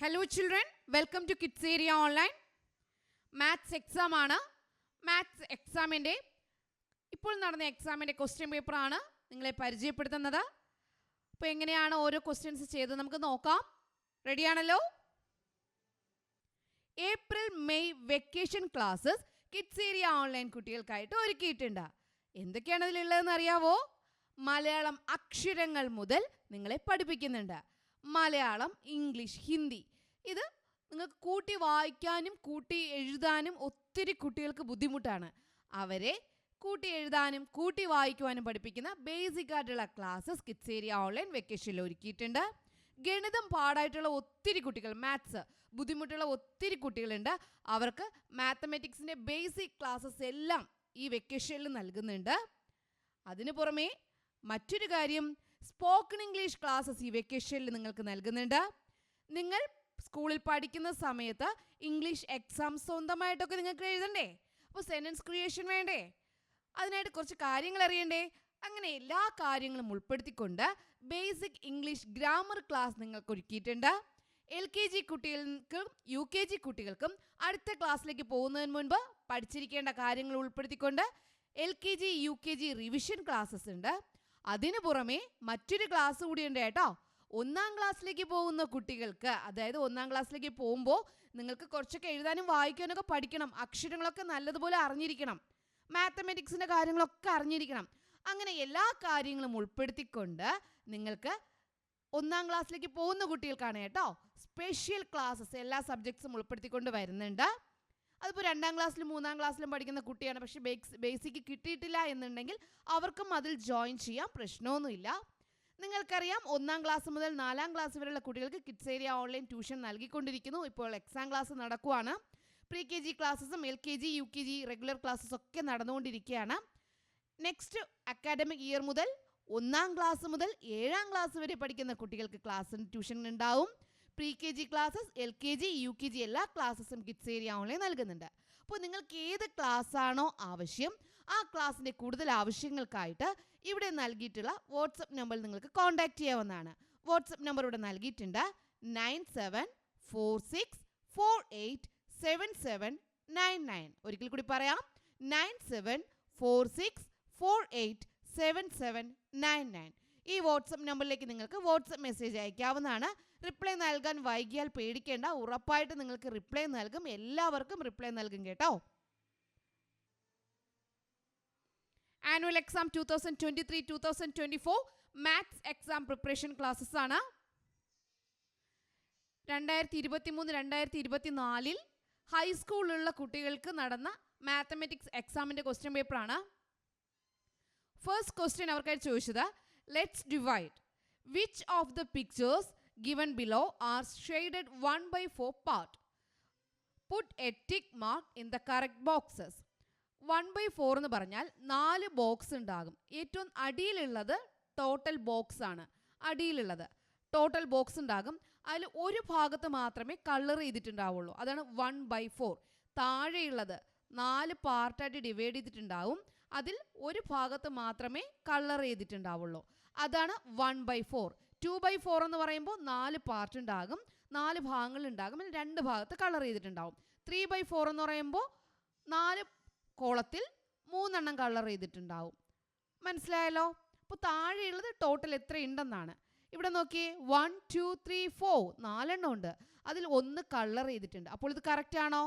Hello children, welcome to Kids Area Online. Maths exam ആണ്. Maths എക്സാമിൻ്റെ ഇപ്പോൾ നടന്ന എക്സാമിൻ്റെ ക്വസ്റ്റ്യൻ പേപ്പറാണ് നിങ്ങളെ പരിചയപ്പെടുത്തുന്നത്. അപ്പോൾ എങ്ങനെയാണ് ഓരോ ക്വസ്റ്റ്യൻസ് ചെയ്ത് നമുക്ക് നോക്കാം. റെഡിയാണല്ലോ? April May vacation classes Kids Area online കുട്ടികൾക്കായിട്ട് ഒരുക്കിയിട്ടുണ്ട്. എന്തൊക്കെയാണ് അതിലുള്ളതെന്ന് അറിയാവോ? മലയാളം അക്ഷരങ്ങൾ മുതൽ നിങ്ങളെ പഠിപ്പിക്കുന്നുണ്ട്. മലയാളം, ഇംഗ്ലീഷ്, ഹിന്ദി. ഇത് നിങ്ങൾക്ക് കൂട്ടി വായിക്കാനും കൂട്ടി എഴുതാനും ഒത്തിരി കുട്ടികൾക്ക് ബുദ്ധിമുട്ടാണ്. അവരെ കൂട്ടി എഴുതാനും കൂട്ടി വായിക്കുവാനും പഠിപ്പിക്കുന്ന ബേസിക് ആയിട്ടുള്ള ക്ലാസ്സസ് കിഡ്സ് ഏരിയ ഓൺലൈൻ വെക്കേഷനിൽ ഒരുക്കിയിട്ടുണ്ട്. ഗണിതം പാടായിട്ടുള്ള ഒത്തിരി കുട്ടികൾ, മാത്സ് ബുദ്ധിമുട്ടുള്ള ഒത്തിരി കുട്ടികളുണ്ട്. അവർക്ക് മാത്തമാറ്റിക്സിൻ്റെ ബേസിക് ക്ലാസ്സസ് എല്ലാം ഈ വെക്കേഷനിൽ നൽകുന്നുണ്ട്. അതിനു പുറമെ മറ്റൊരു കാര്യം, സ്പോക്കൺ ഇംഗ്ലീഷ് ക്ലാസ്സസ് ഈ വെക്കേഷനിൽ നിങ്ങൾക്ക് നൽകുന്നുണ്ട്. നിങ്ങൾ സ്കൂളിൽ പഠിക്കുന്ന സമയത്ത് ഇംഗ്ലീഷ് എക്സാം സ്വന്തമായിട്ടൊക്കെ നിങ്ങൾക്ക് എഴുതണ്ടേ? അപ്പോൾ സെൻറ്റൻസ് ക്രിയേഷൻ വേണ്ടേ? അതിനായിട്ട് കുറച്ച് കാര്യങ്ങൾ അറിയണ്ടേ? അങ്ങനെ എല്ലാ കാര്യങ്ങളും ഉൾപ്പെടുത്തിക്കൊണ്ട് ബേസിക് ഇംഗ്ലീഷ് ഗ്രാമർ ക്ലാസ് നിങ്ങൾക്ക് ഒരുക്കിയിട്ടുണ്ട്. LKG കുട്ടികൾക്കും UKG കുട്ടികൾക്കും അടുത്ത ക്ലാസ്സിലേക്ക് പോകുന്നതിന് മുൻപ് പഠിച്ചിരിക്കേണ്ട കാര്യങ്ങൾ ഉൾപ്പെടുത്തിക്കൊണ്ട് LKG UKG റിവിഷൻ ക്ലാസ്സസ് ഉണ്ട്. അതിനു പുറമെ മറ്റൊരു ക്ലാസ് കൂടിയുണ്ട് കേട്ടോ. 1ാം ക്ലാസ്സിലേക്ക് പോകുന്ന കുട്ടികൾക്ക്, അതായത് 1ാം ക്ലാസ്സിലേക്ക് പോകുമ്പോൾ നിങ്ങൾക്ക് കുറച്ചൊക്കെ എഴുതാനും വായിക്കാനൊക്കെ പഠിക്കണം. അക്ഷരങ്ങളൊക്കെ നല്ലതുപോലെ അറിഞ്ഞിരിക്കണം. മാത്തമാറ്റിക്സിൻ്റെ കാര്യങ്ങളൊക്കെ അറിഞ്ഞിരിക്കണം. അങ്ങനെ എല്ലാ കാര്യങ്ങളും ഉൾപ്പെടുത്തിക്കൊണ്ട് നിങ്ങൾക്ക് 1ാം ക്ലാസ്സിലേക്ക് പോകുന്ന കുട്ടികൾക്കാണ് കേട്ടോ സ്പെഷ്യൽ ക്ലാസ്സസ് എല്ലാ സബ്ജക്ട്സും ഉൾപ്പെടുത്തിക്കൊണ്ട് വരുന്നുണ്ട്. അതിപ്പോൾ 2ാം ക്ലാസ്സിലും 3ാം ക്ലാസ്സിലും പഠിക്കുന്ന കുട്ടിയാണ്, പക്ഷേ ബേസിക് കിട്ടിയിട്ടില്ല എന്നുണ്ടെങ്കിൽ അവർക്കും അതിൽ ജോയിൻ ചെയ്യാം, പ്രശ്നമൊന്നുമില്ല. നിങ്ങൾക്കറിയാം 1ാം ക്ലാസ് മുതൽ 4ാം ക്ലാസ് വരെയുള്ള കുട്ടികൾക്ക് കിഡ്സ് ഏരിയ ഓൺലൈൻ ട്യൂഷൻ നൽകിക്കൊണ്ടിരിക്കുന്നു. ഇപ്പോൾ എക്സാം ക്ലാസ് നടക്കുവാണ്. പ്രീ KG ക്ലാസ്സസും LKG UKG റെഗുലർ ക്ലാസ്സസ് ഒക്കെ നടന്നുകൊണ്ടിരിക്കുകയാണ്. നെക്സ്റ്റ് അക്കാഡമിക് ഇയർ മുതൽ 1ാം ക്ലാസ് മുതൽ 7ാം ക്ലാസ് വരെ പഠിക്കുന്ന കുട്ടികൾക്ക് ക്ലാസ് ട്യൂഷൻ ഉണ്ടാവും. Pre KG classes, LKG UKG എല്ലാ ക്ലാസ്സസും കിഡ്സ് ഏരിയ ഓൺലൈൻ നൽകുന്നുണ്ട്. അപ്പോൾ നിങ്ങൾക്ക് ഏത് ക്ലാസ്സാണോ ആവശ്യം ആ ക്ലാസ്സിൻ്റെ കൂടുതൽ ആവശ്യങ്ങൾക്കായിട്ട് ഇവിടെ നൽകിയിട്ടുള്ള വാട്സപ്പ് നമ്പറിൽ നിങ്ങൾക്ക് കോൺടാക്റ്റ് ചെയ്യാവുന്നതാണ്. വാട്സപ്പ് നമ്പർ ഇവിടെ നൽകിയിട്ടുണ്ട്. 9746487799. ഒരിക്കൽ കൂടി പറയാം, 9746487799. ഈ വാട്സപ്പ് നമ്പറിലേക്ക് നിങ്ങൾക്ക് വാട്സപ്പ് മെസ്സേജ് അയക്കാവുന്നതാണ്. റിപ്ലൈ നൽകാൻ വൈകിയാൽ പേടിക്കേണ്ട, ഉറപ്പായിട്ട് നിങ്ങൾക്ക് റിപ്ലൈ നൽകും. എല്ലാവർക്കും റിപ്ലൈ നൽകും കേട്ടോ. Annual exam 2023-2024 maths exam preparation classes ആണ്. 2023-2024 ഹൈസ്കൂളിലുള്ള കുട്ടികൾക്ക് നടന്ന മാത്തമാറ്റിക്സ് എക്സാമിൻ്റെ ക്വസ്റ്റ്യൻ പേപ്പറാണ്. ഫസ്റ്റ് ക്വസ്റ്റ്യൻ അവർക്കായിട്ട് ചോദിച്ചത്, let's divide which of the pictures given below are shaded 1/4 part. Put a tick mark in the correct boxes. 1/4 എന്ന് പറഞ്ഞാൽ 4 ബോക്സ് ഉണ്ടാകും. ഏറ്റവും അടിയിലുള്ളത് ടോട്ടൽ ബോക്സ് ആണ്. അടിയിലുള്ളത് ടോട്ടൽ ബോക്സ് ഉണ്ടാകും. അതിൽ ഒരു ഭാഗത്ത് മാത്രമേ കളർ ചെയ്തിട്ടുണ്ടാവുള്ളൂ. അതാണ് 1/4. താഴെയുള്ളത് 4 പാർട്ടായിട്ട് ഡിവൈഡ് ചെയ്തിട്ടുണ്ടാവും. അതിൽ ഒരു ഭാഗത്ത് മാത്രമേ കളർ ചെയ്തിട്ടുണ്ടാവുള്ളൂ. അതാണ് 1/4. 2/4 എന്ന് പറയുമ്പോൾ 4 പാർട്ട് ഉണ്ടാകും, 4 ഭാഗങ്ങളുണ്ടാകും. 2 ഭാഗത്ത് കളർ ചെയ്തിട്ടുണ്ടാവും. 3/4 എന്ന് പറയുമ്പോൾ 4 കോളത്തിൽ 3 കളർ ചെയ്തിട്ടുണ്ടാവും. മനസ്സിലായല്ലോ? അപ്പോൾ താഴെയുള്ളത് ടോട്ടൽ എത്രയുണ്ടെന്നാണ്. ഇവിടെ നോക്കിയേ, 1 2 3 4 4 ഉണ്ട്. അതിൽ 1 കളർ ചെയ്തിട്ടുണ്ട്. അപ്പോൾ ഇത് കറക്റ്റ് ആണോ?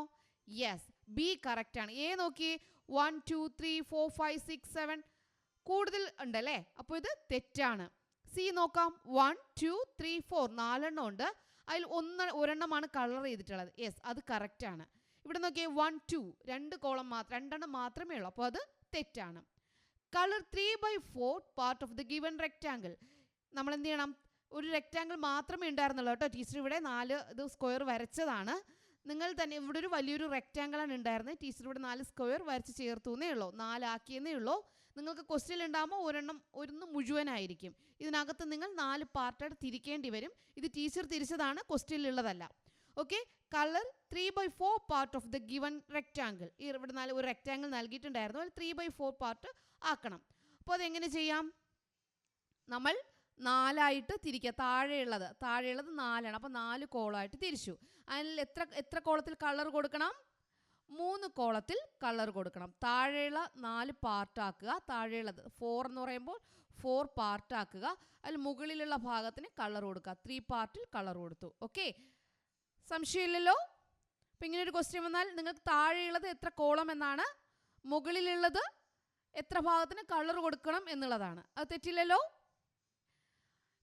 യെസ്, ബി കറക്റ്റ് ആണ്. എ നോക്കിയേ, 1 2 3 4 5 6 7 കൂടുതൽ ഉണ്ടല്ലേ, അപ്പോൾ ഇത് തെറ്റാണ്. സി നോക്കാം, 1 2 3 4 4 ഉണ്ട്. അതിൽ ഒരെണ്ണമാണ് കളർ ചെയ്തിട്ടുള്ളത്. യെസ്, അത് കറക്റ്റ് ആണ്. ഇവിടെ നോക്കിയേ, 1 2 2 കോളം മാത്രം, 2 മാത്രമേ ഉള്ളൂ, അപ്പോൾ അത് തെറ്റാണ്. Colour 3/4 part of the given rectangle. നമ്മൾ എന്ത് ചെയ്യണം? ഒരു റെക്റ്റാങ്കിൾ മാത്രമേ ഉണ്ടായിരുന്നുള്ളൂ കേട്ടോ. ടീച്ചർ ഇവിടെ 4 ഇത് സ്ക്വയർ വരച്ചതാണ്. നിങ്ങൾ തന്നെ ഇവിടെ ഒരു വലിയൊരു റെക്റ്റാങ്കിളാണ് ഉണ്ടായിരുന്നത്. ടീച്ചർ ഇവിടെ 4 സ്ക്വയർ വരച്ച് ചേർത്തുന്നേ ഉള്ളൂ, 4 ആക്കിയെന്നേ ഉള്ളൂ. നിങ്ങൾക്ക് ക്വസ്റ്റ്യൻ ഉണ്ടാകുമ്പോൾ ഒരെണ്ണം മുഴുവനായിരിക്കും. ഇതിനകത്ത് നിങ്ങൾ 4 പാർട്ടായിട്ട് തിരിക്കേണ്ടി വരും. ഇത് ടീച്ചർ തിരിച്ചതാണ്, ക്വസ്റ്റ്യനിലുള്ളതല്ല. Okay, colour 3/4 part of the given rectangle. ഈ ഇവിടെ ഒരു റെക്റ്റാങ്കിൾ നൽകിയിട്ടുണ്ടായിരുന്നു, അതിൽ 3/4 പാർട്ട് ആക്കണം. അപ്പോൾ അതെങ്ങനെ ചെയ്യാം? നമ്മൾ 4ആയിട്ട് തിരിക്കുക. താഴെയുള്ളത് 4ആണ്. അപ്പോൾ 4 കോളമായിട്ട് തിരിച്ചു. അതിൽ എത്ര കോളത്തിൽ കളർ കൊടുക്കണം? 3 കോളത്തിൽ കളർ കൊടുക്കണം. താഴെയുള്ള 4 പാർട്ടാക്കുക. താഴെയുള്ളത് 4 എന്ന് പറയുമ്പോൾ 4 പാർട്ടാക്കുക. അതിൽ മുകളിലുള്ള ഭാഗത്തിന് കളർ കൊടുക്കുക. 3 പാർട്ടിൽ കളർ കൊടുത്തു. ഓക്കെ, സംശയമില്ലല്ലോ? അപ്പം ഇങ്ങനെ ഒരു ക്വസ്റ്റ്യൻ വന്നാൽ നിങ്ങൾക്ക് താഴെയുള്ളത് എത്ര കോളം എന്നാണ്, മുകളിലുള്ളത് എത്ര ഭാഗത്തിന് കളർ കൊടുക്കണം എന്നുള്ളതാണ്. അത് തെറ്റില്ലല്ലോ?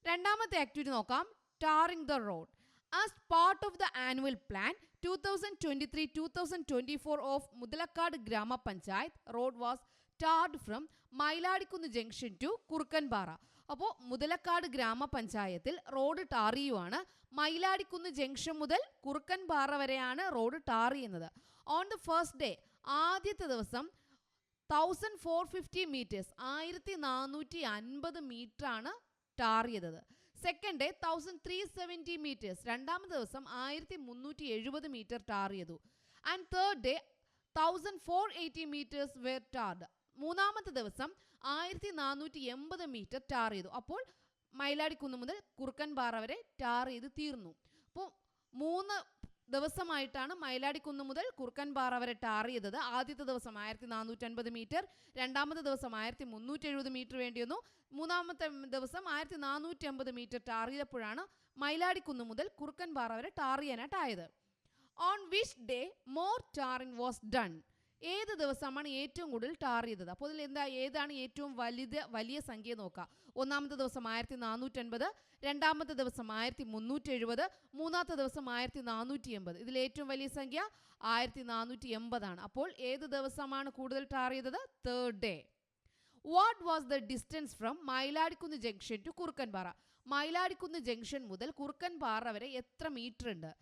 രണ്ടാമത്തെ ആക്ടിവിറ്റി നോക്കാം. Tarring the road. As part of the annual plan 2023-2024 of Mudalakad Grama Panchayat, road was tarred from Mailadikkunnu Junction to Kurkanpara. അപ്പോൾ മുതലക്കാട് ഗ്രാമപഞ്ചായത്തിൽ റോഡ് ടാർ ചെയ്യുവാണ്. മയിലാടിക്കുന്ന് ജംഗ്ഷൻ മുതൽ കുറുക്കൻപാറ വരെയാണ് റോഡ് ടാർ ചെയ്യുന്നത്. ഓൺ ദ ഫസ്റ്റ് ഡേ, ആദ്യത്തെ ദിവസം 1450 metres 1450 മീറ്ററാണ് tar ചെയ്തത്. സെക്കൻഡ് ഡേ 1370 മീറ്റേഴ്സ്, രണ്ടാമത്തെ ദിവസം 1370 മീറ്റർ ടാർ ചെയ്തു. And third day 1480 metres were tarred. മൂന്നാമത്തെ ദിവസം 1480 മീറ്റർ ടാർ ചെയ്തു. അപ്പോൾ മയിലാടിക്കുന്ന് മുതൽ കുറുക്കൻപാറ വരെ ടാർ ചെയ്ത് തീർന്നു. അപ്പോൾ 3 ദിവസമായിട്ടാണ് മയിലാടിക്കുന്ന് മുതൽ കുറുക്കൻപാറ വരെ ടാർ ചെയ്തത്. ആദ്യത്തെ ദിവസം 1450 മീറ്റർ, രണ്ടാമത്തെ ദിവസം 1370 മീറ്റർ വേണ്ടി വന്നു. മൂന്നാമത്തെ ദിവസം 1450 മീറ്റർ ടാർ ചെയ്തപ്പോഴാണ് മയിലാടിക്കുന്ന് മുതൽ കുറുക്കൻപാറ വരെ ടാർ ചെയ്യാനായിട്ടായത്. On which day more tarring was done. ഏത് ദിവസമാണ് ഏറ്റവും കൂടുതൽ ടാർ ചെയ്തത്? അപ്പോൾ ഇതിൽ ഏതാണ് ഏറ്റവും വലിയ സംഖ്യ നോക്കുക. ഒന്നാമത്തെ ദിവസം 1450, രണ്ടാമത്തെ ദിവസം 1370, മൂന്നാമത്തെ ദിവസം 1480. ഇതിൽ ഏറ്റവും വലിയ സംഖ്യ 1480 ആണ്. അപ്പോൾ ഏത് ദിവസമാണ് കൂടുതൽ ടാർ ചെയ്തത്? Third day. What was the distance from Mayiladikkunnu junction to Kurukkanpara. Mayiladikkunnu junction മുതൽ കുറുക്കൻപാറ വരെ എത്ര മീറ്റർ ഉണ്ട്?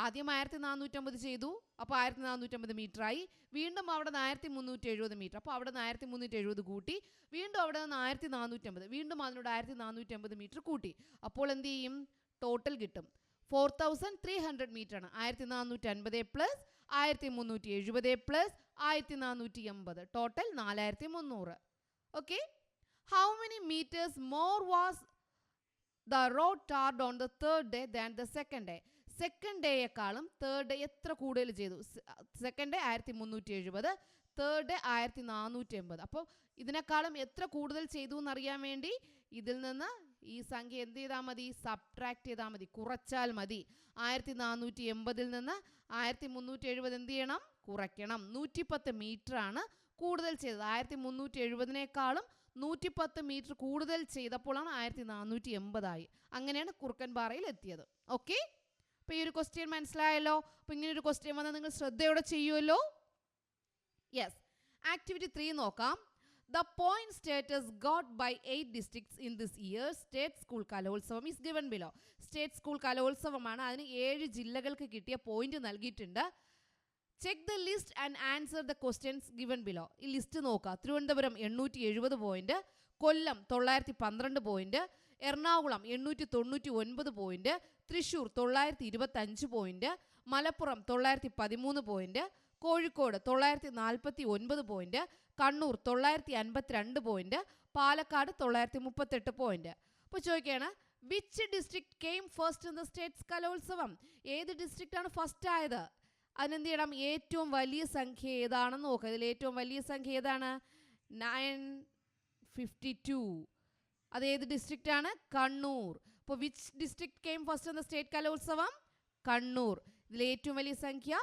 ആദ്യം 1450 ചെയ്തു, അപ്പോൾ 1450 മീറ്ററായി. വീണ്ടും അവിടെ നിന്ന് 1370 മീറ്റർ, അപ്പോൾ അവിടെ നിന്ന് 1370 കൂട്ടി. വീണ്ടും അവിടെ നിന്ന് 1450, വീണ്ടും അതിനോട് 1450 മീറ്റർ കൂട്ടി. അപ്പോൾ എന്ത് ചെയ്യും? ടോട്ടൽ കിട്ടും 4300 മീറ്ററാണ്. 1450 plus 1370 plus 1480, total 4300. Okay, how many metres more was the road tarred on the third day than the second day. Second ഡേയെക്കാളും തേർഡ് ഡേ എത്ര കൂടുതൽ ചെയ്തു? Second day 1370, third day 1480. അപ്പോൾ ഇതിനേക്കാളും എത്ര കൂടുതൽ ചെയ്തു എന്നറിയാൻ വേണ്ടി ഇതിൽ നിന്ന് ഈ സംഖ്യ എന്ത് ചെയ്താൽ മതി? സബ്ട്രാക്ട് ചെയ്താൽ മതി, കുറച്ചാൽ മതി. 1480 നിന്ന് 1370 എന്ത് ചെയ്യണം? കുറയ്ക്കണം. 110 മീറ്ററാണ് കൂടുതൽ ചെയ്തത്. 1370നേക്കാളും 110 മീറ്റർ കൂടുതൽ ചെയ്തപ്പോഴാണ് 1480 ആയി. അങ്ങനെയാണ് കുറുക്കൻപാറയിൽ എത്തിയത്. ഓക്കെ, അപ്പോൾ ഈ ഒരു ക്വസ്റ്റ്യൻ മനസ്സിലായല്ലോ? അപ്പോൾ ഇങ്ങനെ ഒരു ക്വസ്റ്റ്യൻ വന്നാൽ നിങ്ങൾ ശ്രദ്ധയോടെ ചെയ്യുമല്ലോ. യെസ്, ആക്ടിവിറ്റി 3 നോക്കാം. The point status got by 8 districts in this year's State School Kalolsavam is given below. State School Kalolsavamമാണ്, അതിന് 7 ജില്ലകൾക്ക് കിട്ടിയ പോയിന്റ് നൽകിയിട്ടുണ്ട്. Check the list and answer the questions given below. ഈ ലിസ്റ്റ് നോക്കുക. തിരുവനന്തപുരം 870 പോയിന്റ്, കൊല്ലം 912 point, Ernakulam 899 point, Thrissur 925 point, Malappuram 913 point, Kozhikode 949 point, Kannur 952 point, Palakkad 938 point. അപ്പോൾ ചോദിക്കുകയാണ്, which district came first in the States കലോത്സവം? ഏത് ഡിസ്ട്രിക്റ്റാണ് first ആയത്? അതിനെന്ത് ചെയ്യണം? ഏറ്റവും വലിയ സംഖ്യ ഏതാണെന്ന് നോക്കുക. ഇതിൽ ഏറ്റവും വലിയ സംഖ്യ ഏതാണ്? 952. അത് ഏത് ഡിസ്ട്രിക്റ്റാണ്? കണ്ണൂർ. അപ്പോൾ which district came first in the state Kalolsavam? Kannur. ഇതിൽ ഏറ്റവും വലിയ സംഖ്യ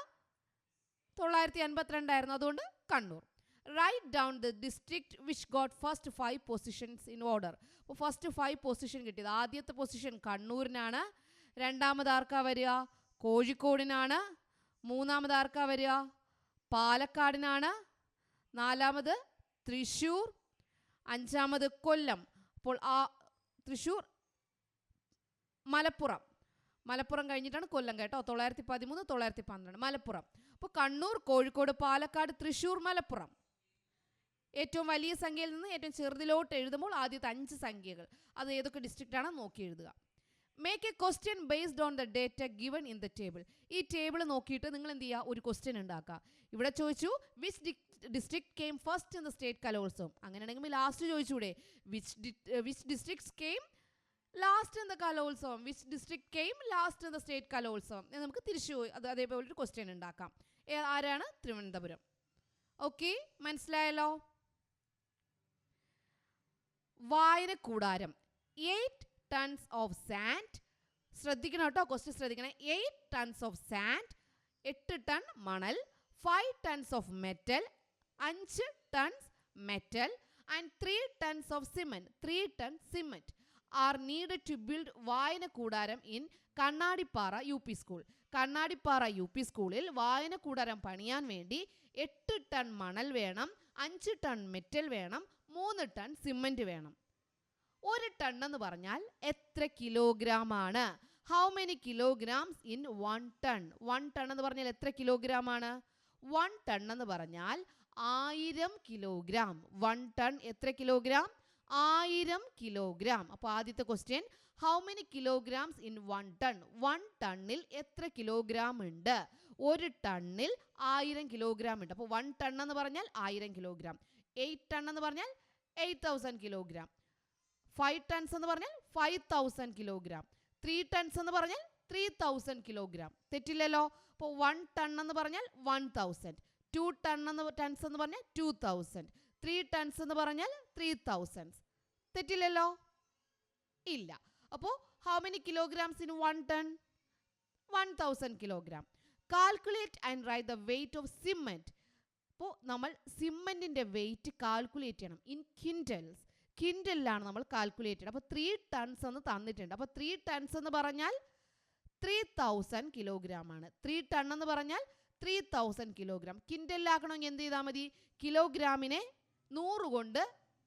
952 ആയിരുന്നു, അതുകൊണ്ട് Kannur. Write down the district which got first 5 positions in order. അപ്പോൾ ഫസ്റ്റ് 5 പൊസിഷൻ കിട്ടിയത്. ആദ്യത്തെ പൊസിഷൻ കണ്ണൂരിനാണ്, രണ്ടാമത് ആർക്കാ വരിക? കോഴിക്കോടിനാണ്, മൂന്നാമത് ആർക്കാ വരിക? പാലക്കാടിനാണ്, നാലാമത് തൃശ്ശൂർ, അഞ്ചാമത് കൊല്ലം. അപ്പോൾ ആ തൃശ്ശൂർ, മലപ്പുറം കഴിഞ്ഞിട്ടാണ് കൊല്ലം കേട്ടോ. 913, 912 മലപ്പുറം. അപ്പോൾ കണ്ണൂർ, കോഴിക്കോട്, പാലക്കാട്, തൃശ്ശൂർ, മലപ്പുറം. ഏറ്റവും വലിയ സംഖ്യയിൽ നിന്ന് ഏറ്റവും ചെറുതിലോട്ട് എഴുതുമ്പോൾ ആദ്യത്തെ 5 സംഖ്യകൾ അത് ഏതൊക്കെ ഡിസ്ട്രിക്റ്റ് ആണെന്ന് നോക്കി എഴുതുക. Make a question based on the data given in the table. ഈ ടേബിൾ നോക്കിയിട്ട് നിങ്ങൾ എന്ത് ചെയ്യുക? ഒരു ക്വസ്റ്റ്യൻ ഉണ്ടാക്കുക. ഇവിടെ ചോദിച്ചു which district came first in the state Kalolsavam. അങ്ങനെയാണെങ്കിൽ ലാസ്റ്റ് ചോദിച്ചൂടെ which districts came last in the Kalolsavam, which district came last in the state Kalolsavam എന്ന് നമുക്ക് തിരിച്ചു പോയി അത് അതേപോലെ ഒരു ക്വസ്റ്റ്യൻ ഉണ്ടാക്കാം. ആരാണ്? തിരുവനന്തപുരം. ഓക്കെ, മനസ്സിലായല്ലോ. വായനക്കൂടാരം 8 tons ഓഫ് സാൻഡ്. ശ്രദ്ധിക്കണം കേട്ടോ, ക്വസ്റ്റ്യൻ ശ്രദ്ധിക്കണം. 8 tons ഓഫ് സാൻഡ്, 8 ടൺ മണൽ, 5 tons of metal, 5 tons metal and 3 tons of cement, 3 ton cement are needed to build വായനക്കൂടാരം in Kannadippara UP school. Kannadippara UP സ്കൂളിൽ വായനക്കൂടാരം പണിയാൻ വേണ്ടി 8 ടൺ മണൽ വേണം, 5 ടൺ മെറ്റൽ വേണം, 3 ടൺ സിമന്റ് വേണം. 1 ടൺ എന്ന് പറഞ്ഞാൽ എത്ര കിലോഗ്രാം ആണ്? How many kilograms in 1 ton? 1 ton എന്ന് പറഞ്ഞാൽ എത്ര കിലോഗ്രാം ആണ്? 1 ടൺ എന്ന് പറഞ്ഞാൽ 1000 കിലോഗ്രാം. 1 ടൺ എത്ര കിലോഗ്രാം? 1000 കിലോഗ്രാം. അപ്പോൾ ആദ്യത്തെ question, how many kilograms in 1 ton? 1 ടണ്ണിൽ എത്ര കിലോഗ്രാം ഉണ്ട്? 1 ടണ്ണിൽ 1000 കിലോഗ്രാം ഉണ്ട്. അപ്പോൾ 1 ടൺ എന്ന് പറഞ്ഞാൽ 1000 കിലോഗ്രാം. 8 ടൺ എന്ന് പറഞ്ഞാൽ 8000 കിലോഗ്രാം. 5 ടൺസ് എന്ന് പറഞ്ഞാൽ 5000 കിലോഗ്രാം. 3 ടൺസ് എന്ന് പറഞ്ഞാൽ 3000 കിലോഗ്രാം. തെറ്റില്ലല്ലോ. അപ്പോൾ 1 ടൺ എന്ന് പറഞ്ഞാൽ 1000, 2 ടൺസ് എന്ന് പറഞ്ഞാൽ 2000, 3 ടൺസ് എന്ന് പറഞ്ഞാൽ 3000. തെറ്റില്ലല്ലോ, ഇല്ല. അപ്പോൾ how many kilograms in 1 ton? 1000 kilogram. Calculate and write the weight of cement. അപ്പോൾ നമ്മൾ സിമെന്റിന്റെ വെയിറ്റ് കാൽക്കുലേറ്റ് ചെയ്യണം ഇൻ ക്വിൻ്റൽസ്. ക്വിൻ്റലിലാണ് നമ്മൾ കാൽക്കുലേറ്റ് ചെയ്യണം. അപ്പോൾ 3 ടൺസ് എന്ന് തന്നിട്ടുണ്ട്. അപ്പോൾ 3 ടൺസ് എന്ന് പറഞ്ഞാൽ 3000 കിലോഗ്രാം ആണ്. 3 ടൺ എന്ന് പറഞ്ഞാൽ 3000 കിലോഗ്രാം. ക്വിൻ്റലിലാക്കണമെങ്കിൽ എന്ത് ചെയ്താൽ മതി? കിലോഗ്രാമിനെ 100 കൊണ്ട്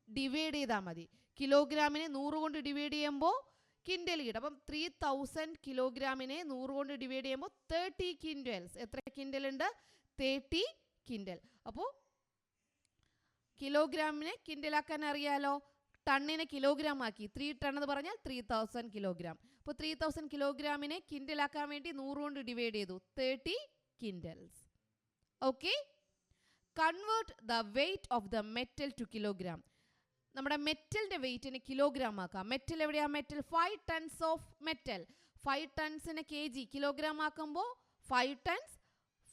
ഡിവൈഡ് ചെയ്താൽ മതി. കിലോഗ്രാമിനെ 100 കൊണ്ട് ഡിവൈഡ് ചെയ്യുമ്പോൾ ക്വിൻ്റൽ കിട്ടും. അപ്പം 3000 കിലോഗ്രാമിനെ 100 കൊണ്ട് ഡിവൈഡ് ചെയ്യുമ്പോൾ 30 ക്വിൻ്റൽസ്. എത്ര ക്വിൻ്റൽ ഉണ്ട്? 30 ക്വിൻ്റൽ. അപ്പോൾ കിലോഗ്രാമിനെ ക്വിൻ്റലാക്കാൻ അറിയാലോ. ടണ്ണിനെ കിലോഗ്രാം ആക്കി. 3 ടൺ എന്ന് പറഞ്ഞാൽ 3000 കിലോഗ്രാം. അപ്പോൾ 3000 കിലോഗ്രാമിനെ ക്വിൻ്റലാക്കാൻ വേണ്ടി 100 കൊണ്ട് ഡിവൈഡ് ചെയ്തു. 30 quintals. Okay, convert the weight of the metal to kilogram. നമ്മുടെ മെറ്റലിൻ്റെ വെയിറ്റിനെ കിലോഗ്രാം ആക്കാം. മെറ്റൽ എവിടെയാണ്? Metal 5 tons of metal. 5 ടൺസിനെ kg കിലോഗ്രാം ആക്കുമ്പോൾ 5 ടൺസ്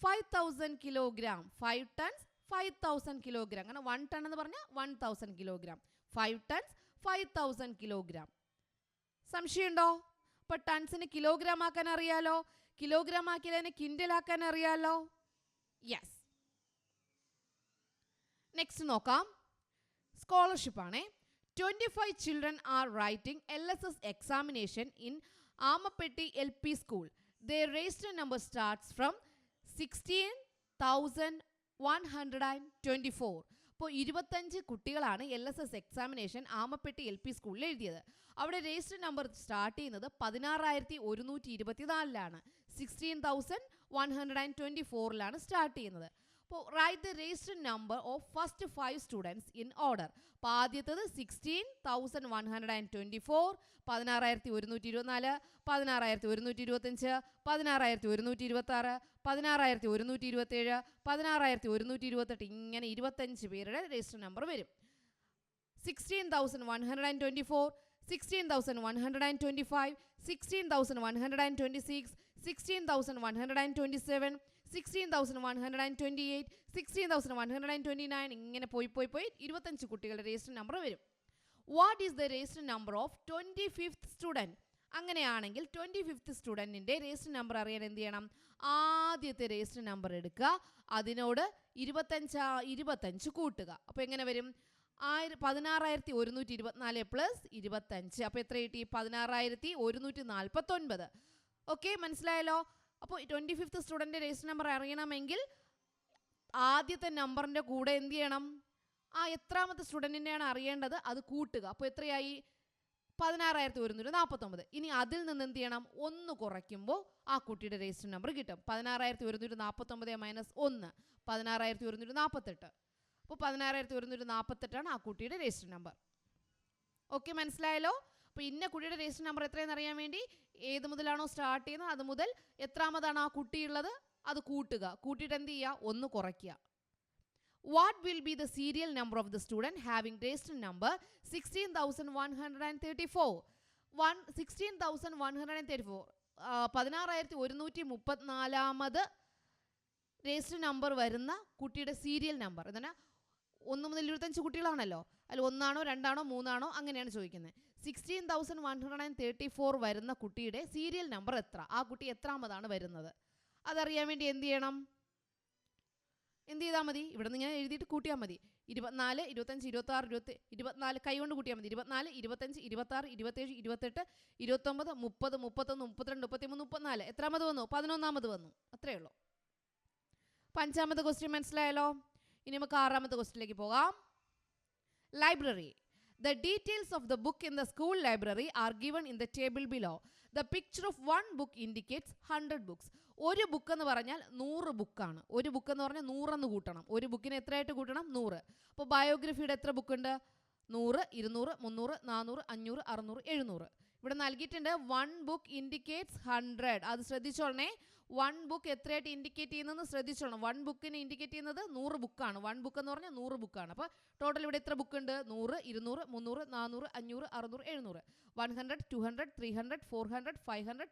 5000 കിലോഗ്രാം. 5 tons 5000 kilogram. അങ്ങനെ 1 ടൺ എന്ന് പറഞ്ഞാൽ 1000 കിലോഗ്രാം. 5 tons 5000 kilogram. സംശയമുണ്ടോ? അപ്പോൾ ടൺസിന് കിലോഗ്രാം ആക്കാൻ അറിയാലോ. കിലോഗ്രാം ആക്കിയാൽ അതിനെ ക്വിൻ്റലാക്കാൻ അറിയാലോ. യെസ്. നെക്സ്റ്റ് നോക്കാം. സ്കോളർഷിപ്പ് ആണേ. 25 children are writing LSS examination in ആമപ്പെട്ടി LP school. Their register number starts from 16,124. അപ്പോൾ 25 കുട്ടികളാണ് LSS എക്സാമിനേഷൻ ആമപ്പെട്ടി LP സ്കൂളിൽ എഴുതിയത്. അവിടെ രജിസ്റ്റർ നമ്പർ സ്റ്റാർട്ട് ചെയ്യുന്നത് 16,124 16,124 സ്റ്റാർട്ട് ചെയ്യുന്നത്. അപ്പോൾ write the register number of first 5 students in order. അപ്പോൾ ആദ്യത്തത് 16,124, 16,124, 16,125, 16,126, 16,127, 16,128, ഇങ്ങനെ 25 പേരുടെ രജിസ്റ്റർ നമ്പർ വരും. 16,124, 16,125, 16,126, 16,127, 16,128, 16,129, ഇങ്ങനെ പോയി 25 കുട്ടികളുടെ രജിസ്റ്റർ നമ്പർ വരും. What is the register number of 25th student? അങ്ങനെയാണെങ്കിൽ 25th സ്റ്റുഡൻറ്റിൻ്റെ രജിസ്റ്റർ നമ്പർ അറിയാൻ എന്ത് ചെയ്യണം? ആദ്യത്തെ രജിസ്റ്റർ നമ്പർ എടുക്കുക, അതിനോട് 25 കൂട്ടുക. അപ്പോൾ എങ്ങനെ വരും? 16,124 പ്ലസ് 25. അപ്പോൾ എത്ര കിട്ടി? 16,149. ഓക്കെ, മനസ്സിലായല്ലോ. അപ്പോൾ 25th സ്റ്റുഡൻറ്റ് രജിസ്റ്റർ നമ്പർ അറിയണമെങ്കിൽ ആദ്യത്തെ നമ്പറിൻ്റെ കൂടെ എന്ത് ചെയ്യണം? എത്രാമത്തെ സ്റ്റുഡൻറ്റിൻ്റെയാണ് അറിയേണ്ടത് അത് കൂട്ടുക. അപ്പോൾ എത്രയായി? 16,149. ഇനി അതിൽ നിന്ന് എന്ത് ചെയ്യണം? 1 കുറയ്ക്കുമ്പോൾ ആ കുട്ടിയുടെ രജിസ്റ്റർ നമ്പർ കിട്ടും. 16,149 മൈനസ് 1, 16,148. അപ്പോൾ 16,148 ആ കുട്ടിയുടെ രജിസ്റ്റർ നമ്പർ. ഓക്കെ, മനസ്സിലായല്ലോ. അപ്പോൾ ഇന്ന കുട്ടിയുടെ രജിസ്റ്റർ നമ്പർ എത്രയെന്ന് അറിയാൻ വേണ്ടി ഏത് മുതലാണോ സ്റ്റാർട്ട് ചെയ്യുന്നത് അത് മുതൽ എത്രാമതാണ് ആ കുട്ടിയുള്ളത് അത് കൂട്ടുക. കൂട്ടിയിട്ട് എന്ത് ചെയ്യുക? 1 കുറയ്ക്കുക. What will be the serial number of the student having register number 16,134? 16,134 16,134 register number വരുന്ന കുട്ടിയുടെ സീരിയൽ നമ്പർ എന്ന് പറഞ്ഞാൽ 1 മുതൽ 25 കുട്ടികളാണല്ലോ, അതിൽ 1 ആണോ 2 ആണോ 3 ആണോ അങ്ങനെയാണ് ചോദിക്കുന്നത്. 16,134 വരുന്ന കുട്ടിയുടെ സീരിയൽ നമ്പർ എത്ര, ആ കുട്ടി എത്രാമതാണ് വരുന്നത്, അതറിയാൻ വേണ്ടി എന്ത് ചെയ്യണം? എന്ത് ചെയ്താൽ മതി? ഇവിടെ നിന്ന് ഇങ്ങനെ എഴുതിയിട്ട് കൂട്ടിയാൽ മതി. 24, 25, 26, 24 കൈ കൊണ്ട് കൂട്ടിയാൽ മതി. 24, 25, 26, 27, 28, 29, 30, 31, 32, 33, 34 എത്രാമത് വന്നു? 11ാമത് വന്നു. അത്രയേ ഉള്ളൂ. 5ാമത്തെ ക്വസ്റ്റ്യൻ മനസ്സിലായല്ലോ. ഇനി നമുക്ക് 6ാമത്തെ ക്വസ്റ്റ്യനിലേക്ക് പോകാം. Library. The details of the book in the school library are given in the table below. The picture of one book indicates 100 books. ഒരു ബുക്ക് എന്ന് പറഞ്ഞാൽ 100 ബുക്കാണ്. ഒരു ബുക്ക് എന്ന് പറഞ്ഞാൽ 100 എന്ന് കൂട്ടണം. ഒരു ബുക്കിന് എത്രയായിട്ട് കൂട്ടണം? 100. അപ്പോൾ ബയോഗ്രഫിയുടെ എത്ര ബുക്കുണ്ട്? 100, 200, 300, 400, 500, 600, 700. ഇവിടെ നൽകിയിട്ടുണ്ട് 1 book indicates 100. അത് ശ്രദ്ധിച്ചോളണേ. 1 book എത്രയായിട്ട് ഇൻഡിക്കേറ്റ് ചെയ്യുന്നതെന്ന് ശ്രദ്ധിച്ചോളണം. 1 ബുക്കിന് ഇൻഡിക്കേറ്റ് ചെയ്യുന്നത് 100 ബുക്കാണ്. 1 ബുക്ക് എന്ന് പറഞ്ഞാൽ 100 ബുക്കാണ്. അപ്പോൾ ടോട്ടൽ ഇവിടെ എത്ര ബുക്ക് ഉണ്ട്? 100, 200, 300, 400, 500, 600, 700. 100, 200, 300, 400, 500,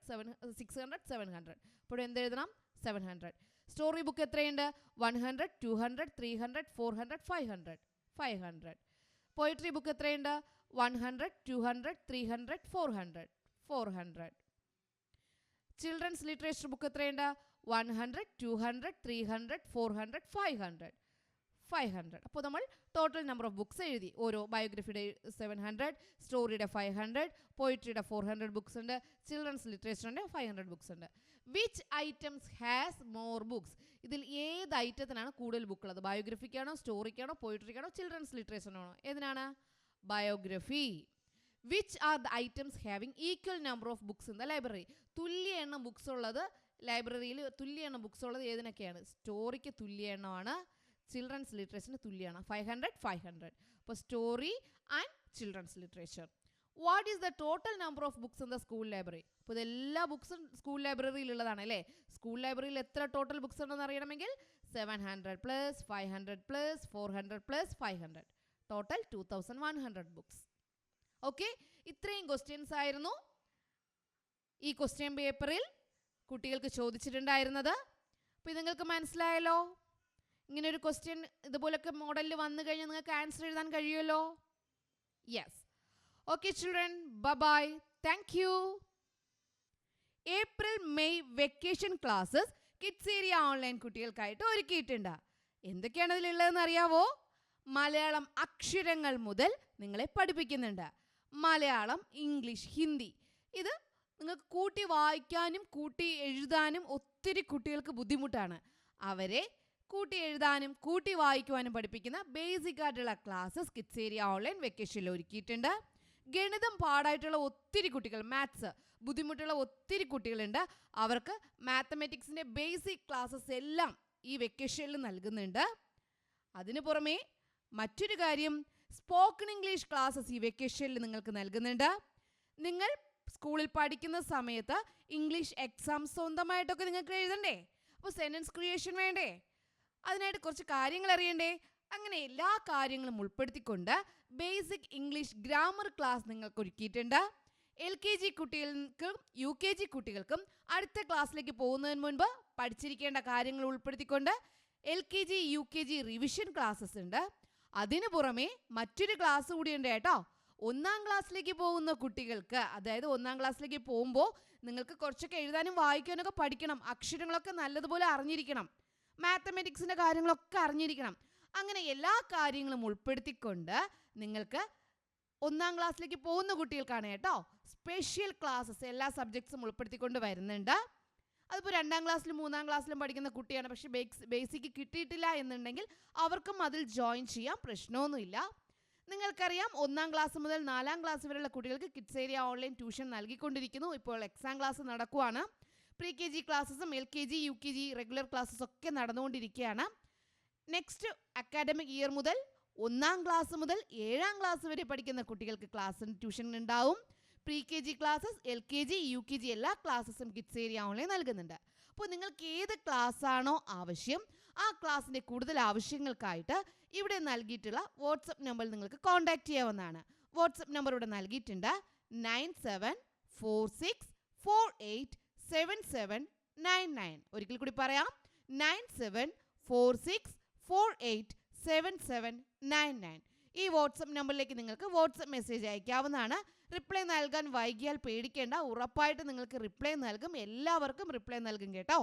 600, 700. ഇപ്പോൾ എന്ത് എഴുതണം? 700. സ്റ്റോറി ബുക്ക് എത്രയുണ്ട്? 100, 200, 300, 400, 500. 500. പോയിട്രി ബുക്ക് എത്രയുണ്ട്? 100, 200, 300, 400. 400. ചിൽഡ്രൻസ് ലിറ്ററേച്ചർ ബുക്ക് എത്രയുണ്ട്? 100, 200, 300, 400, 500. 500. അപ്പോൾ നമ്മൾ ടോട്ടൽ നമ്പർ ഓഫ് ബുക്സ് എഴുതി. ഓരോ ബയോഗ്രഫിയുടെ 700, സ്റ്റോറിയുടെ 500, പോയിട്രിയുടെ 400 ബുക്സ് ഉണ്ട്, ചിൽഡ്രൻസ് ലിറ്ററേച്ചറിൻ്റെ 500 ബുക്സ് ഉണ്ട്. Which items has more books? ഇതിൽ ഏത് ഐറ്റത്തിനാണ് കൂടുതൽ ബുക്ക് ഉള്ളത്? ബയോഗ്രഫിക്കാണോ, സ്റ്റോറിക്കാണോ, പോയിട്രിക്കാണോ, ചിൽഡ്രൻസ് ലിറ്ററേച്ചറിനാണോ? ഏതിനാണ്? Biography. Which are the items having equal number of books in the library? തുല്യ എണ്ണം ബുക്സ് ഉള്ളത് ലൈബ്രറിയിൽ, തുല്യ എണ്ണം ബുക്സ് ഉള്ളത് ഏതിനൊക്കെയാണ്? സ്റ്റോറിക്ക് തുല്യ എണ്ണമാണ്, ചിൽഡ്രൻസ് ലിറ്ററേച്ചറിന് തുല്യമാണ്. 500, 500. അപ്പോൾ story and children's literature. What is the total number of books in the school library? അപ്പോൾ ഇതെല്ലാ ബുക്സും സ്കൂൾ ലൈബ്രറിയിൽ ഉള്ളതാണ് അല്ലേ? സ്കൂൾ ലൈബ്രറിയിൽ എത്ര ടോട്ടൽ ബുക്സ് ഉണ്ടെന്ന് അറിയണമെങ്കിൽ 700 plus 500 plus 400 plus 500 total 2100 books. Okay, ഇത്രയും ക്വസ്റ്റ്യൻസ് ആയിരുന്നു ഈ ക്വസ്റ്റ്യൻ പേപ്പറിൽ കുട്ടികൾക്ക് ചോദിച്ചിട്ടുണ്ടായിരുന്നത്. അപ്പോൾ നിങ്ങൾക്ക് മനസ്സിലായല്ലോ. ഇങ്ങനെ ഒരു ക്വസ്റ്റ്യൻ ഇതുപോലൊക്കെ മോഡലിൽ വന്നു കഴിഞ്ഞാൽ നിങ്ങൾക്ക് ആൻസർ എഴുതാൻ കഴിയുമല്ലോ. Yes. Okay children, bye. Thank you. April May vacation classes Kids Area online കുട്ടികൾക്കായിട്ട് ഒരുക്കിയിട്ടുണ്ട്. എന്തൊക്കെയാണ് ഇതിലുള്ളതെന്ന് അറിയാവോ? മലയാളം അക്ഷരങ്ങൾ മുതൽ നിങ്ങളെ പഠിപ്പിക്കുന്നുണ്ട്. മലയാളം, ഇംഗ്ലീഷ്, ഹിന്ദി. ഇത് നിങ്ങൾക്ക് കൂട്ടി വായിക്കാനും കൂട്ടി എഴുതാനും ഒത്തിരി കുട്ടികൾക്ക് ബുദ്ധിമുട്ടാണ്. അവരെ കൂട്ടി എഴുതാനും കൂട്ടി വായിക്കുവാനും പഠിപ്പിക്കുന്ന ബേസിക് ആയിട്ടുള്ള ക്ലാസ്സസ് കിഡ്സ് ഏരിയ ഓൺലൈൻ വെക്കേഷനിൽ ഒരുക്കിയിട്ടുണ്ട്. ഗണിതം പാടായിട്ടുള്ള ഒത്തിരി കുട്ടികൾ, മാത്സ് ബുദ്ധിമുട്ടുള്ള ഒത്തിരി കുട്ടികളുണ്ട്. അവർക്ക് മാത്തമാറ്റിക്സിൻ്റെ ബേസിക് ക്ലാസ്സസ് എല്ലാം ഈ വെക്കേഷനിൽ നൽകുന്നുണ്ട്. അതിനു പുറമെ മറ്റൊരു കാര്യം, സ്പോക്കൺ ഇംഗ്ലീഷ് ക്ലാസ്സസ് ഈ വെക്കേഷനിൽ നിങ്ങൾക്ക് നൽകുന്നുണ്ട്. നിങ്ങൾ സ്കൂളിൽ പഠിക്കുന്ന സമയത്ത് ഇംഗ്ലീഷ് എക്സാം സ്വന്തമായിട്ടൊക്കെ നിങ്ങൾക്ക് എഴുതണ്ടേ? അപ്പോൾ സെൻറ്റൻസ് ക്രിയേഷൻ വേണ്ടേ? അതിനായിട്ട് കുറച്ച് കാര്യങ്ങൾ അറിയണ്ടേ? അങ്ങനെ എല്ലാ കാര്യങ്ങളും ഉൾപ്പെടുത്തിക്കൊണ്ട് ബേസിക് ഇംഗ്ലീഷ് ഗ്രാമർ ക്ലാസ് നിങ്ങൾക്ക് ഒരുക്കിയിട്ടുണ്ട്. LKG കുട്ടികൾക്കും UKG കുട്ടികൾക്കും അടുത്ത ക്ലാസ്സിലേക്ക് പോകുന്നതിന് മുൻപ് പഠിച്ചിരിക്കേണ്ട കാര്യങ്ങൾ ഉൾപ്പെടുത്തിക്കൊണ്ട് LKG UKG റിവിഷൻ ക്ലാസ്സസ് ഉണ്ട്. അതിനു പുറമെ മറ്റൊരു ക്ലാസ് കൂടിയുണ്ട് കേട്ടോ. 1ാം ക്ലാസ്സിലേക്ക് പോകുന്ന കുട്ടികൾക്ക്, അതായത് 1ാം ക്ലാസ്സിലേക്ക് പോകുമ്പോൾ നിങ്ങൾക്ക് കുറച്ചൊക്കെ എഴുതാനും വായിക്കാനൊക്കെ പഠിക്കണം. അക്ഷരങ്ങളൊക്കെ നല്ലതുപോലെ അറിഞ്ഞിരിക്കണം. മാത്തമാറ്റിക്സിൻ്റെ കാര്യങ്ങളൊക്കെ അറിഞ്ഞിരിക്കണം. അങ്ങനെ എല്ലാ കാര്യങ്ങളും ഉൾപ്പെടുത്തിക്കൊണ്ട് നിങ്ങൾക്ക് 1ാം ക്ലാസ്സിലേക്ക് പോകുന്ന കുട്ടികൾക്കാണ് കേട്ടോ സ്പെഷ്യൽ ക്ലാസ്സസ് എല്ലാ സബ്ജക്ട്സും ഉൾപ്പെടുത്തിക്കൊണ്ട് വരുന്നുണ്ട്. അതിപ്പോൾ 2ാം ക്ലാസ്സിലും 3ാം ക്ലാസ്സിലും പഠിക്കുന്ന കുട്ടിയാണ്, പക്ഷേ ബേസിക് കിട്ടിയിട്ടില്ല എന്നുണ്ടെങ്കിൽ അവർക്കും അതിൽ ജോയിൻ ചെയ്യാം, പ്രശ്നമൊന്നുമില്ല. നിങ്ങൾക്കറിയാം 1ാം ക്ലാസ് മുതൽ 4ാം ക്ലാസ് വരെയുള്ള കുട്ടികൾക്ക് കിഡ്സ് ഏരിയ ഓൺലൈൻ ട്യൂഷൻ നൽകിക്കൊണ്ടിരിക്കുന്നു. ഇപ്പോൾ എക്സാം ക്ലാസ് നടക്കുവാണ്. പ്രീ KG ക്ലാസ്സസും LKG UKG റെഗുലർ ക്ലാസ്സസ് ഒക്കെ നടന്നുകൊണ്ടിരിക്കുകയാണ്. നെക്സ്റ്റ് അക്കാഡമിക് ഇയർ മുതൽ 1ാം ക്ലാസ് മുതൽ 7ാം ക്ലാസ് വരെ പഠിക്കുന്ന കുട്ടികൾക്ക് ക്ലാസ്സിന് ട്യൂഷൻ ഉണ്ടാവും. Pre KG classes, LKG UKG എല്ലാ ക്ലാസ്സസും കിഡ്സ് ഏരിയ ഓൺലൈൻ നൽകുന്നുണ്ട്. അപ്പോൾ നിങ്ങൾക്ക് ഏത് ക്ലാസ്സാണോ ആവശ്യം ആ ക്ലാസ്സിൻ്റെ കൂടുതൽ ആവശ്യങ്ങൾക്കായിട്ട് ഇവിടെ നൽകിയിട്ടുള്ള വാട്സപ്പ് നമ്പറിൽ നിങ്ങൾക്ക് കോൺടാക്റ്റ് ചെയ്യാവുന്നതാണ്. വാട്സപ്പ് നമ്പർ ഇവിടെ നൽകിയിട്ടുണ്ട്. 9746487799. ഒരിക്കൽ കൂടി പറയാം, 9746487799. ഈ വാട്സപ്പ് നമ്പറിലേക്ക് നിങ്ങൾക്ക് വാട്സപ്പ് മെസ്സേജ് അയക്കാവുന്നതാണ്. റിപ്ലൈ നൽകാൻ വൈകിയാൽ പേടിക്കേണ്ട, ഉറപ്പായിട്ട് നിങ്ങൾക്ക് റിപ്ലൈ നൽകും. എല്ലാവർക്കും റിപ്ലൈ നൽകും കേട്ടോ.